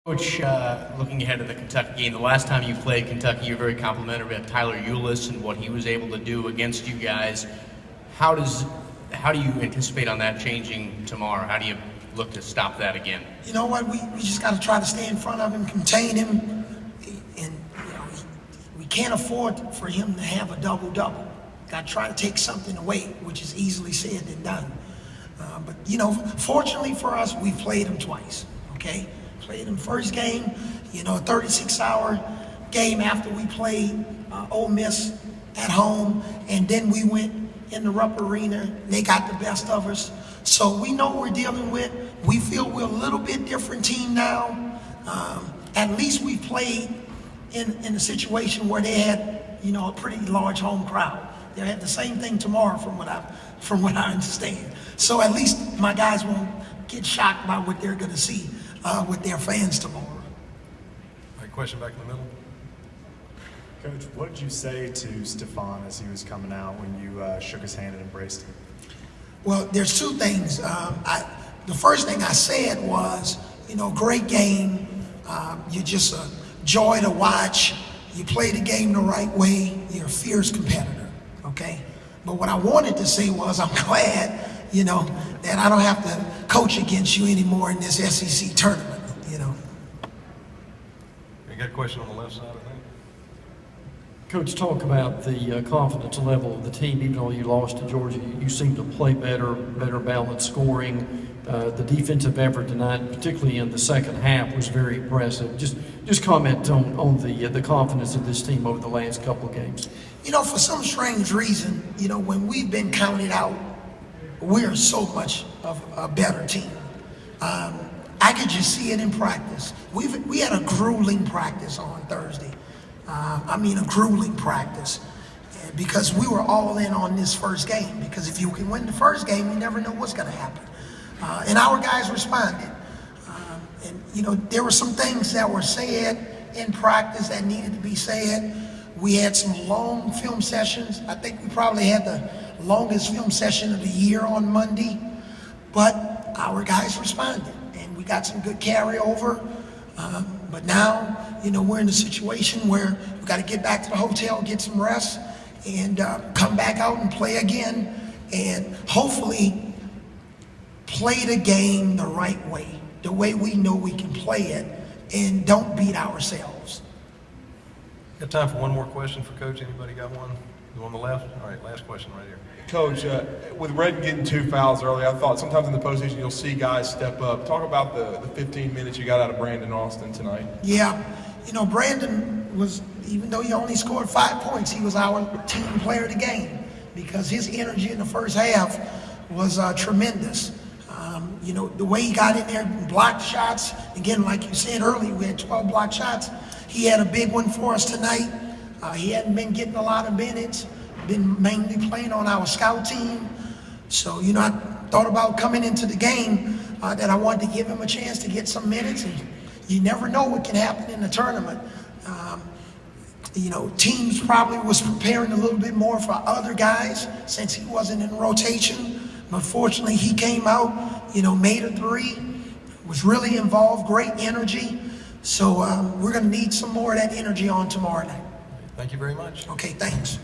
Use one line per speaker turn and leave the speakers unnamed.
Coach, looking ahead to the Kentucky game, the last time you played Kentucky, you were very complimentary of Tyler Ulis and what he was able to do against you guys. How do you anticipate on that changing tomorrow? How do you look to stop that again?
You know what? We just got to try to stay in front of him, contain him, and we can't afford for him to have a double-double. Got to try to take something away, which is easily said than done. But fortunately for us, we played him twice. Okay. Played him first game, a 36-hour game after we played Ole Miss at home, and then we went in the Rupp Arena. They got the best of us. So we know what we're dealing with. We feel we're a little bit different team now. At least we played in a situation where they had, a pretty large home crowd. They'll have the same thing tomorrow from what I understand. So at least my guys won't get shocked by what they're going to see with their fans tomorrow.
All right, question back in the middle.
Coach, what did you say to Stefan as he was coming out when you shook his hand and embraced him?
Well, there's two things. The first thing I said was, great game. You're just a joy to watch. You play the game the right way. You're a fierce competitor, okay? But what I wanted to say was, I'm glad, that I don't have to coach against you anymore in this SEC tournament,
You got a question on the left side, I think.
Coach, talk about the confidence level of the team. Even though you lost to Georgia, you seem to play better balanced scoring. The defensive effort tonight, particularly in the second half, was very impressive. Just comment on the confidence of this team over the last couple of games.
For some strange reason, when we've been counted out, we're so much of a better team. I could just see it in practice. We had a grueling practice on Thursday. A grueling practice, because we were all in on this first game. Because if you can win the first game, you never know what's going to happen. And our guys responded. There were some things that were said in practice that needed to be said. We had some long film sessions. I think we probably had the longest film session of the year on Monday, but our guys responded, and we got some good carryover. But now, we're in a situation where we got to get back to the hotel, get some rest, and come back out and play again, and hopefully play the game the right way, the way we know we can play it, and don't beat ourselves.
Got time for one more question for Coach. Anybody got one? The one on the left? All right, last question right here.
Coach, with Redden getting 2 fouls early, I thought sometimes in the postseason you'll see guys step up. Talk about the 15 minutes you got out of Brandon Austin tonight.
Yeah, Brandon was, even though he only scored 5 points, he was our team player of the game because his energy in the first half was tremendous. The way he got in there and blocked shots, again, like you said earlier, we had 12 blocked shots. He had a big one for us tonight. He hadn't been getting a lot of minutes, been mainly playing on our scout team. So, I thought about coming into the game that I wanted to give him a chance to get some minutes. And you never know what can happen in the tournament. Teams probably was preparing a little bit more for other guys since he wasn't in rotation. But fortunately, he came out, made a 3, was really involved, great energy. So we're going to need some more of that energy on tomorrow night.
Thank you very much.
Okay, thanks.